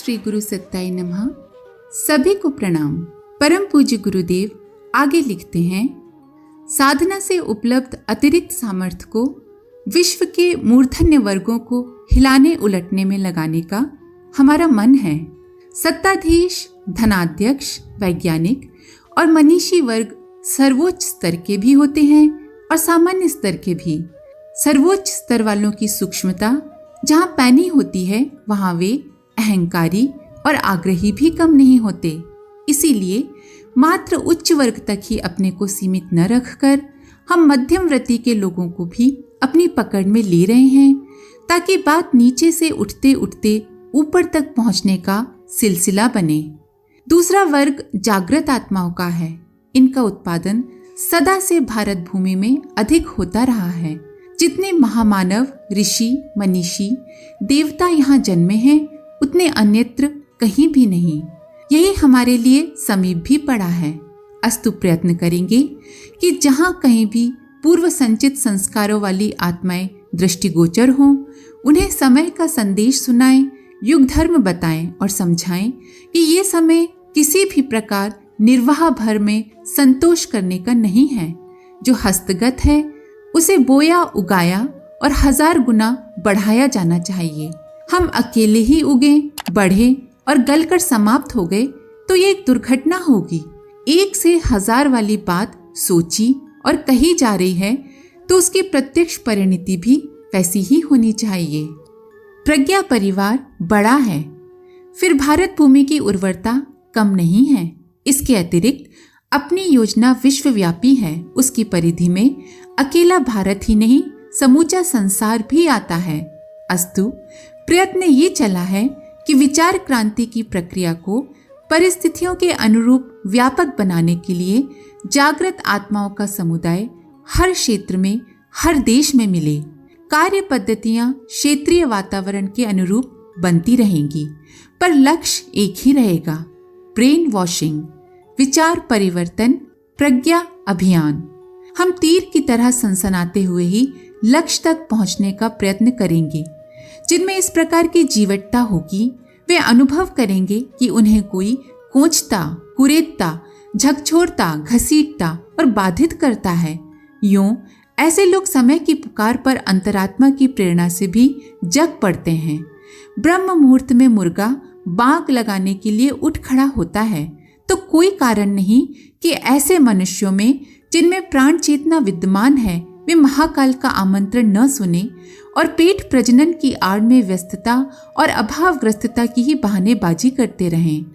श्री गुरु सत्ताई नमः। सभी को प्रणाम। परम पूज्य गुरुदेव आगे लिखते हैं, साधना से उपलब्ध अतिरिक्त सामर्थ्य को विश्व के मूर्धन्य वर्गों को हिलाने उलटने में लगाने का हमारा मन है। सत्ताधीश, धनाध्यक्ष, वैज्ञानिक और मनीषी वर्ग सर्वोच्च स्तर के भी होते हैं और सामान्य स्तर के भी। सर्वोच्च स्तर वालों की सूक्ष्मता जहाँ पैनी होती है, वहाँ वे अहंकारी और आग्रही भी कम नहीं होते। इसीलिए मात्र उच्च वर्ग तक ही अपने को सीमित न रखकर हम मध्यम वृत्ति के लोगों को भी अपनी पकड़ में ले रहे हैं, ताकि बात नीचे से उठते उठते ऊपर तक पहुंचने का सिलसिला बने। दूसरा वर्ग जागृत आत्माओं का है। इनका उत्पादन सदा से भारत भूमि में अधिक होता रहा है। जितने महामानव, ऋषि, मनीषी, देवता यहाँ जन्मे हैं, उतने अन्यत्र कहीं भी नहीं। यही हमारे लिए समीप भी पड़ा है। अस्तु प्रयत्न करेंगे कि जहाँ कहीं भी पूर्व संचित संस्कारों वाली आत्माएं दृष्टिगोचर हों, उन्हें समय का संदेश सुनाएं, युग धर्म बताएं और समझाएं कि ये समय किसी भी प्रकार निर्वाह भर में संतोष करने का नहीं है। जो हस्तगत है उसे बोया, उगाया और 1000 गुना बढ़ाया जाना चाहिए। हम अकेले ही उगे, बढ़े और गलकर समाप्त हो गए तो ये एक दुर्घटना होगी। 1 से 1000 वाली बात सोची और कही जा रही है तो उसकी प्रत्यक्ष परिणति भी वैसी ही होनी चाहिए। प्रज्ञा परिवार बड़ा है, फिर भारत भूमि की उर्वरता कम नहीं है। इसके अतिरिक्त अपनी योजना विश्वव्यापी है। उसकी परिधि में अकेला भारत ही नहीं, समूचा संसार भी आता है। अस्तु प्रयत्न ये चला है कि विचार क्रांति की प्रक्रिया को परिस्थितियों के अनुरूप व्यापक बनाने के लिए जागृत आत्माओं का समुदाय हर क्षेत्र में, हर देश में मिले। कार्य पद्धतियां क्षेत्रीय वातावरण के अनुरूप बनती रहेंगी, पर लक्ष्य एक ही रहेगा, ब्रेन वॉशिंग, विचार परिवर्तन, प्रज्ञा अभियान। हम तीर की तरह सनसनाते हुए ही लक्ष्य तक पहुंचने का प्रयत्न करेंगे। जिनमें इस प्रकार की जीवटता होगी, वे अनुभव करेंगे कि उन्हें कोई कोंचता, कुरेदता, झकझोरता, घसीटता और बाधित करता है। यूं ऐसे लोग समय की पुकार पर अंतरात्मा की प्रेरणा से भी जग पड़ते हैं। ब्रह्म मुहूर्त में मुर्गा बाग लगाने के लिए उठ खड़ा होता है, तो कोई कारण नहीं कि ऐसे मनुष्यों में जिनमें प्राण चेतना विद्यमान है, वे महाकाल का आमंत्रण न सुने और पेट प्रजनन की आड़ में व्यस्तता और अभावग्रस्तता की ही बहानेबाजी करते रहें।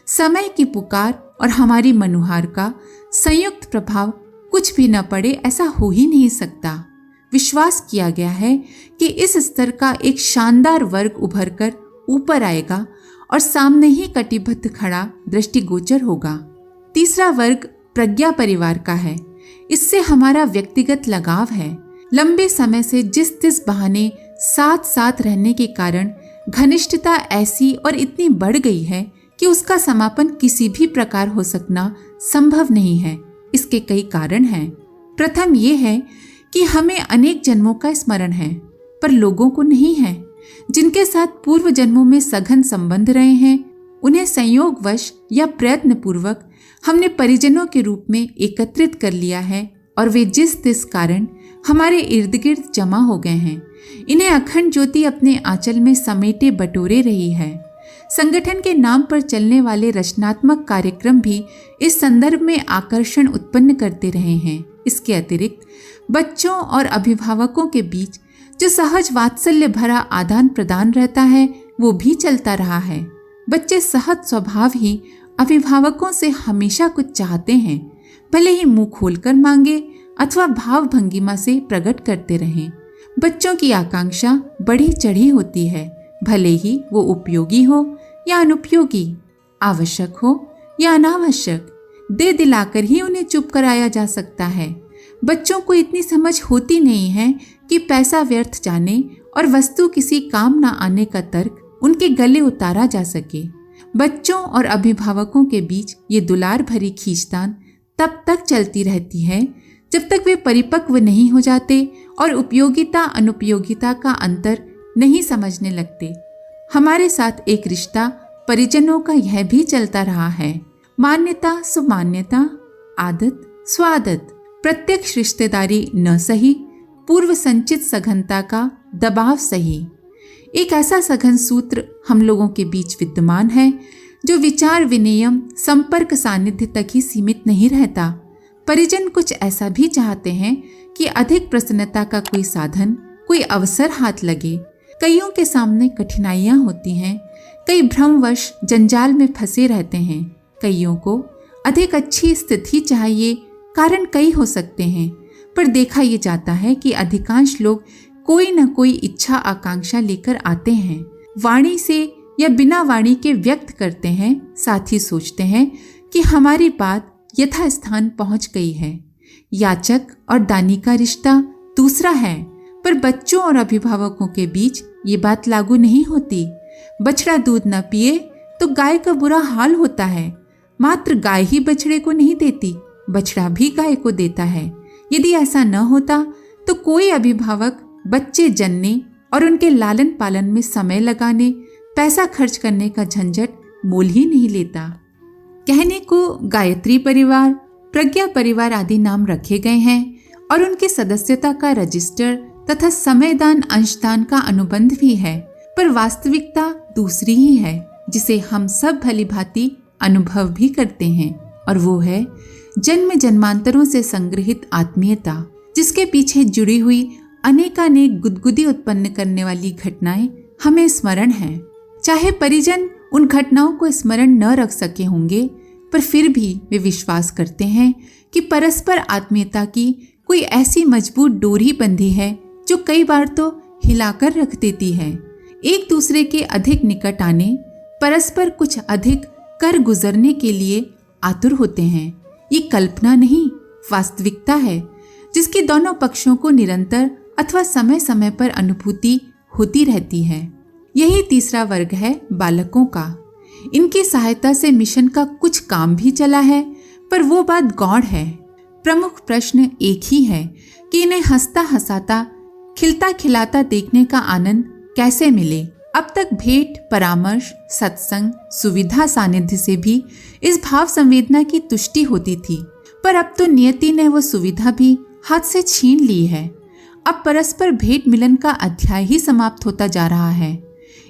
समय की पुकार और हमारी मनुहार का संयुक्त प्रभाव कुछ भी न पड़े, ऐसा हो ही नहीं सकता। विश्वास किया गया है कि इस स्तर का एक शानदार वर्ग उभर कर ऊपर आएगा और सामने ही कटिबद्ध खड़ा दृष्टिगोचर होगा। तीसरा वर्ग प्रज्ञा परिवार का है। इससे हमारा व्यक्तिगत लगाव है। लंबे समय से जिस तिस बहाने साथ साथ रहने के कारण घनिष्ठता ऐसी और इतनी बढ़ गई है कि उसका समापन किसी भी प्रकार हो सकना संभव नहीं है। इसके कई कारण हैं। प्रथम ये है कि हमें अनेक जन्मों का स्मरण है, पर लोगों को नहीं है। जिनके साथ पूर्व जन्मों में सघन संबंध रहे हैं, उन्हें संयोगवश या प्रयत्न पूर्वक हमने परिजनों के रूप में एकत्रित कर लिया है और वे जिस तिस कारण हमारे इर्द गिर्द जमा हो गए हैं। इन्हें अखंड ज्योति अपने आंचल में समेटे बटोरे रही है। संगठन के नाम पर चलने वाले रचनात्मक कार्यक्रम भी इस संदर्भ में आकर्षण उत्पन्न करते रहे हैं। इसके अतिरिक्त बच्चों और अभिभावकों के बीच जो सहज वात्सल्य भरा आदान प्रदान रहता है, वो भी चलता रहा है। बच्चे सहज स्वभाव ही अभिभावकों से हमेशा कुछ चाहते हैं, भले ही मुंह खोलकर मांगे अथवा भाव भंगिमा से प्रकट करते रहें। बच्चों की आकांक्षा बढ़ी चढ़ी होती है, भले ही वो उपयोगी हो या अनुपयोगी, आवश्यक हो या अनावश्यक। दे दिलाकर ही उन्हें चुप कराया जा सकता है। बच्चों को इतनी समझ होती नहीं है कि पैसा व्यर्थ जाने और वस्तु किसी काम न आने का तर्क उनके गले उतारा जा सके। बच्चों और अभिभावकों के बीच ये दुलार भरी खींचतान तब तक चलती रहती है जब तक वे परिपक्व नहीं हो जाते और उपयोगिता अनुपयोगिता का अंतर नहीं समझने लगते। हमारे साथ एक रिश्ता परिजनों का यह भी चलता रहा है। मान्यता सुमान्यता, आदत स्वादत, प्रत्यक्ष रिश्तेदारी न सही, पूर्व संचित सघनता का दबाव सही। एक ऐसा सघन सूत्र हम लोगों के बीच विद्यमान है जो विचार विनिमय संपर्क सानिध्य तक ही सीमित नहीं रहता। परिजन कुछ ऐसा भी चाहते हैं कि अधिक प्रसन्नता का कोई साधन, कोई अवसर हाथ लगे। कईयों के सामने कठिनाइयां होती हैं, कई भ्रमवश जंजाल में फंसे रहते हैं। कईयों को अधिक अच्छी स्थिति चाहिए, कारण कई हो सकते हैं, पर देखा ये जाता है कि अधिकांश लोग कोई न कोई इच्छा आकांक्षा लेकर आते हैं, वाणी से या बिना वाणी के व्यक्त करते हैं, साथ ही सोचते हैं कि हमारी बात यथास्थान पहुंच गई है। याचक और दानी का रिश्ता दूसरा है, पर बच्चों और अभिभावकों के बीच ये बात लागू नहीं होती। बछड़ा दूध न पिए तो गाय का बुरा हाल होता है। मात्र गाय ही बछड़े को नहीं देती, बछड़ा भी गाय को देता है। यदि ऐसा न होता तो कोई अभिभावक बच्चे जनने और उनके लालन पालन में समय लगाने, पैसा खर्च करने का झंझट मोल ही नहीं लेता। कहने को गायत्री परिवार, प्रज्ञा परिवार आदि नाम रखे गए हैं और उनके सदस्यता का रजिस्टर तथा समयदान अंशदान का अनुबंध भी है, पर वास्तविकता दूसरी ही है जिसे हम सब भली भांति अनुभव भी करते हैं, और वो है जन्म जन्मांतरों से संग्रहित आत्मीयता, जिसके पीछे जुड़ी हुई अनेकानेक गुदगुदी उत्पन्न करने वाली घटनाएं हमें स्मरण हैं। चाहे परिजन उन घटनाओं को स्मरण न रख सके होंगे, पर फिर भी वे विश्वास करते हैं कि परस्पर आत्मीयता की कोई ऐसी मजबूत डोरी बंधी है जो कई बार तो हिलाकर रख देती है। एक दूसरे के अधिक निकट आने, परस्पर कुछ अधिक कर गुजरने के लिए आतुर होते हैं। ये कल्पना नहीं, वास्तविकता है, जिसकी दोनों पक्षों को निरंतर अथवा समय समय पर अनुभूति होती रहती है। यही तीसरा वर्ग है बालकों का। इनकी सहायता से मिशन का कुछ काम भी चला है, पर वो बात गौण है। प्रमुख प्रश्न एक ही है कि इन्हें हंसता हंसाता, खिलता खिलाता देखने का आनंद कैसे मिले। अब तक भेंट, परामर्श, सत्संग, सुविधा सानिध्य से भी इस भाव संवेदना की तुष्टि होती थी, पर अब तो नियति ने वो सुविधा भी हाथ से छीन ली है। अब परस्पर भेंट मिलन का अध्याय ही समाप्त होता जा रहा है।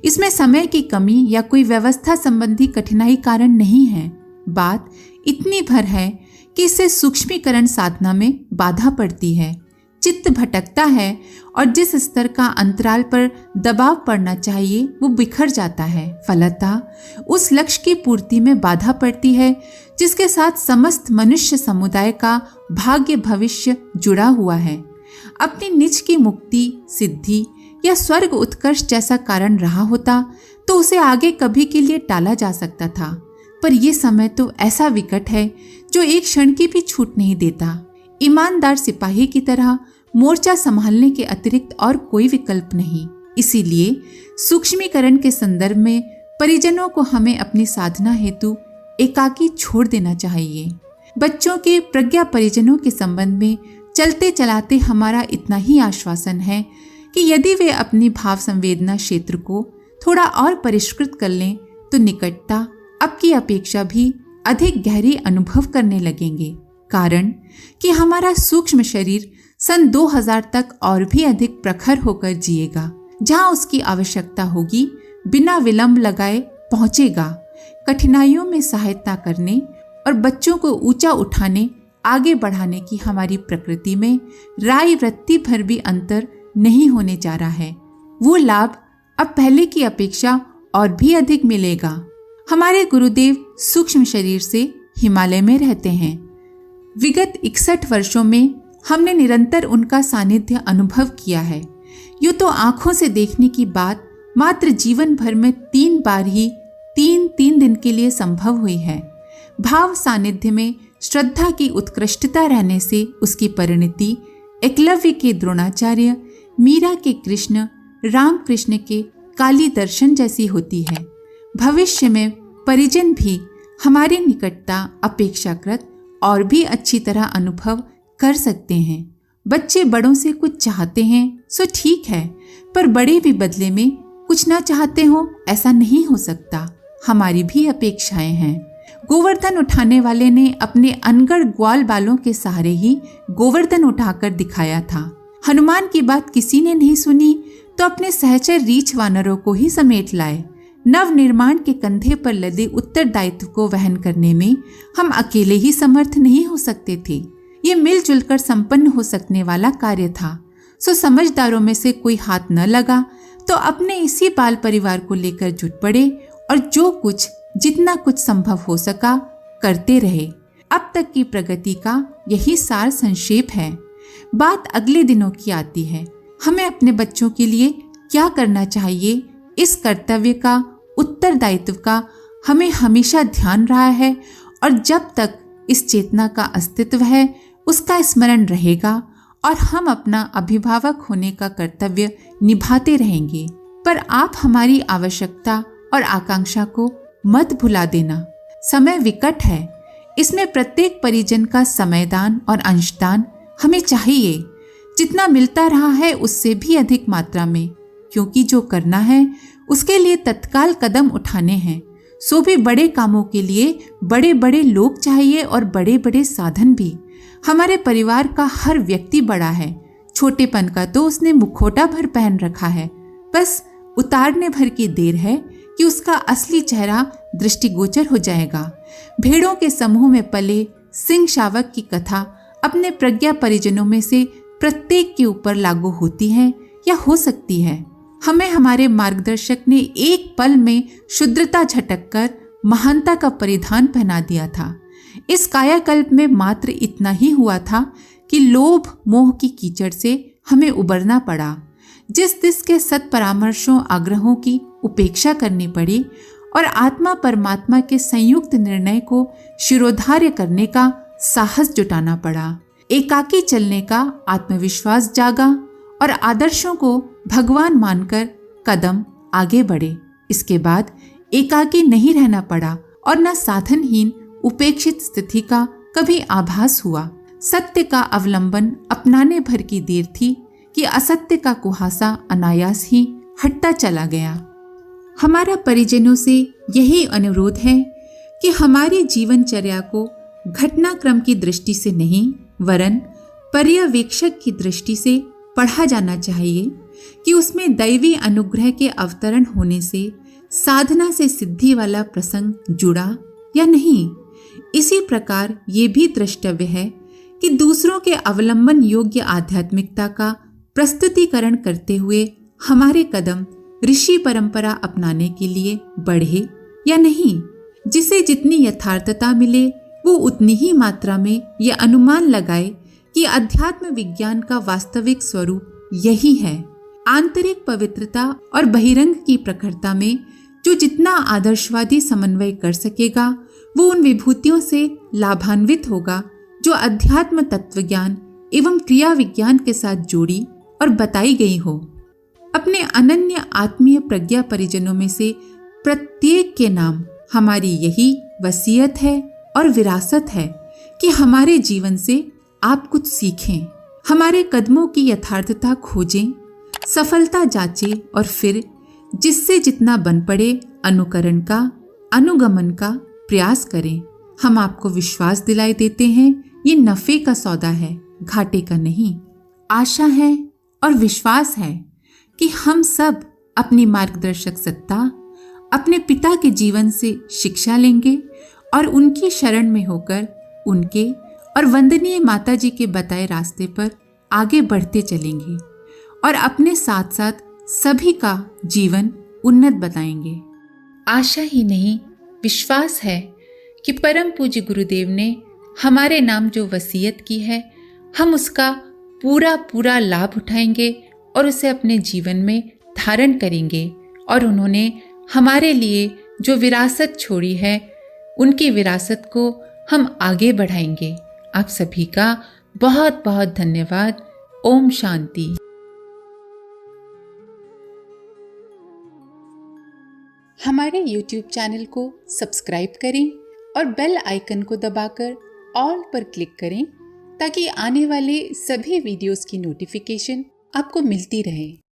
इसमें समय की कमी या कोई व्यवस्था संबंधी कठिनाई कारण नहीं है। बात इतनी भर है कि इससे सूक्ष्मीकरण साधना में बाधा पड़ती है, चित्त भटकता है और जिस स्तर का अंतराल पर दबाव पड़ना चाहिए वो बिखर जाता है। फलतः उस लक्ष्य की पूर्ति में बाधा पड़ती है जिसके साथ समस्त मनुष्य समुदाय का भाग्य भविष्य जुड़ा हुआ है। अपनी निज की मुक्ति, सिद्धि या स्वर्ग उत्कर्ष जैसा कारण रहा होता तो उसे आगे कभी के लिए टाला जा सकता था, पर यह समय तो ऐसा विकट है जो एक क्षण की भी छूट नहीं देता। ईमानदार सिपाही की तरह मोर्चा संभालने के अतिरिक्त और कोई विकल्प नहीं। इसीलिए सूक्ष्मीकरण के संदर्भ में परिजनों को हमें अपनी साधना हेतु एकाकी छोड़ देना चाहिए। बच्चों के प्रज्ञा परिजनों के संबंध में चलते चलाते हमारा इतना ही आश्वासन है कि यदि वे अपनी भाव संवेदना क्षेत्र को थोड़ा और परिष्कृत कर लें तो निकटता अब की अपेक्षा भी अधिक गहरी अनुभव करने लगेंगे। कारण कि हमारा सूक्ष्म शरीर सन 2000 तक और भी अधिक प्रखर होकर जिएगा। जहां उसकी आवश्यकता होगी बिना विलंब लगाए पहुंचेगा। कठिनाइयों में सहायता करने और बच्चों को ऊंचा उठाने, आगे बढ़ाने की हमारी प्रकृति में राय वृत्ति भर भी अंतर नहीं होने जा रहा है। वो लाभ अब पहले की अपेक्षा और भी अधिक मिलेगा। हमारे गुरुदेव सूक्ष्म शरीर से हिमालय में रहते हैं। विगत 61 वर्षों में हमने निरंतर उनका सानिध्य अनुभव किया है। यूँ तो आंखों से देखने की बात मात्र जीवन भर में 3 बार ही 3 दिन के लिए संभव हुई है। भाव सानिध्य में श्रद्धा की उत्कृष्टता रहने से उसकी परिणति एकलव्य के द्रोणाचार्य, मीरा के कृष्ण, राम कृष्ण के काली दर्शन जैसी होती है। भविष्य में परिजन भी हमारी निकटता अपेक्षाकृत और भी अच्छी तरह अनुभव कर सकते हैं। बच्चे बड़ों से कुछ चाहते हैं सो ठीक है, पर बड़े भी बदले में कुछ ना चाहते हो ऐसा नहीं हो सकता। हमारी भी अपेक्षाएं हैं। गोवर्धन उठाने वाले ने अपने अनगढ़ ग्वाल बालों के सहारे ही गोवर्धन उठाकर दिखाया था। हनुमान की बात किसी ने नहीं सुनी तो अपने सहचर रीछ वानरों को ही समेट लाए। नव निर्माण के कंधे पर लदे उत्तरदायित्व को वहन करने में हम अकेले ही समर्थ नहीं हो सकते थे। ये मिलजुल कर संपन्न हो सकने वाला कार्य था। सो समझदारों में से कोई हाथ न लगा तो अपने इसी बाल परिवार को लेकर जुट पड़े और जो कुछ जितना कुछ संभव हो सका करते रहे। अब तक की प्रगति का यही सार संक्षेप है। बात अगले दिनों की आती है। हमें अपने बच्चों के लिए क्या करना चाहिए, इस कर्तव्य का, उत्तरदायित्व का हमें हमेशा ध्यान रहा है और जब तक इस चेतना का अस्तित्व है उसका स्मरण रहेगा और हम अपना अभिभावक होने का कर्तव्य निभाते रहेंगे। पर आप हमारी आवश्यकता और आकांक्षा को मत भुला देना। समय विकट है, इसमें प्रत्येक परिजन का समयदान और अंशदान हमें चाहिए। जितना मिलता रहा है उससे भी अधिक मात्रा में, क्योंकि जो करना है उसके लिए तत्काल कदम उठाने हैं। सो भी बड़े कामों के लिए बड़े बड़े लोग चाहिए और बड़े बड़े साधन भी। हमारे परिवार का हर व्यक्ति बड़ा है। छोटेपन का तो उसने मुखौटा भर पहन रखा है, बस उतारने भर की देर है कि उसका असली चेहरा दृष्टिगोचर हो जाएगा। भेड़ों के समूह में पले सिंह शावक की कथा अपने प्रज्ञा परिजनों में से प्रत्येक के ऊपर लागू होती है या हो सकती है। हमें हमारे मार्गदर्शक ने एक पल में शुद्रता झटक कर महानता का परिधान पहना दिया था। इस कायाकल्प में मात्र इतना ही हुआ था कि लोभ मोह की कीचड़ से हमें उबरना पड़ा। जिस दिस के सत परामर्शों आग्रहों की उपेक्षा करनी पड़ी और आत्मा परमात्मा के संयुक्त निर्णय को शिरोधार्य करने का साहस जुटाना पड़ा। एकाकी चलने का आत्मविश्वास जागा और आदर्शों को भगवान मानकर कदम आगे बढ़े। इसके बाद एकाकी नहीं रहना पड़ा और न साधनहीन उपेक्षित स्थिति का कभी आभास हुआ। सत्य का अवलंबन अपनाने भर की देर थी कि असत्य का कुहासा अनायास ही हटता चला गया। हमारा परिजनों से यही अनुरोध है कि हमारी जीवनचर्या को घटनाक्रम की दृष्टि से नहीं वरन पर्यवेक्षक की दृष्टि से पढ़ा जाना चाहिए कि उसमें दैवी अनुग्रह के अवतरण होने से साधना से सिद्धि वाला प्रसंग जुड़ा या नहीं। इसी प्रकार ये भी द्रष्टव्य है कि दूसरों के अवलंबन योग्य आध्यात्मिकता का प्रस्तुतिकरण करते हुए हमारे कदम ऋषि परंपरा अपनाने के लिए बढ़े या नहीं। जिसे जितनी यथार्थता मिले वो उतनी ही मात्रा में यह अनुमान लगाए कि अध्यात्म विज्ञान का वास्तविक स्वरूप यही है। आंतरिक पवित्रता और बहिरंग की प्रखरता में जो जितना आदर्शवादी समन्वय कर सकेगा वो उन विभूतियों से लाभान्वित होगा जो अध्यात्म तत्वज्ञान एवं क्रिया विज्ञान के साथ जोड़ी और बताई गई हो। अपने अनन्य आत्मीय प्रज्ञा परिजनों में से प्रत्येक के नाम हमारी यही वसीयत है और विरासत है कि हमारे जीवन से आप कुछ सीखें, हमारे कदमों की यथार्थता खोजें, सफलता जांचें और फिर जिससे जितना बन पड़े अनुकरण का, अनुगमन का प्रयास करें। हम आपको विश्वास दिलाए देते हैं ये नफे का सौदा है, घाटे का नहीं। आशा है और विश्वास है कि हम सब अपनी मार्गदर्शक सत्ता अपने पिता के जीवन से शिक्षा लेंगे और उनकी शरण में होकर उनके और वंदनीय माता जी के बताए रास्ते पर आगे बढ़ते चलेंगे और अपने साथ साथ सभी का जीवन उन्नत बताएंगे। आशा ही नहीं विश्वास है कि परम पूज्य गुरुदेव ने हमारे नाम जो वसीयत की है हम उसका पूरा लाभ उठाएंगे और उसे अपने जीवन में धारण करेंगे और उन्होंने हमारे लिए जो विरासत छोड़ी है उनकी विरासत को हम आगे बढ़ाएंगे। आप सभी का बहुत बहुत धन्यवाद। ओम शांति। हमारे YouTube चैनल को सब्सक्राइब करें और बेल आइकन को दबाकर ऑल पर क्लिक करें ताकि आने वाले सभी वीडियोस की नोटिफिकेशन आपको मिलती रहे।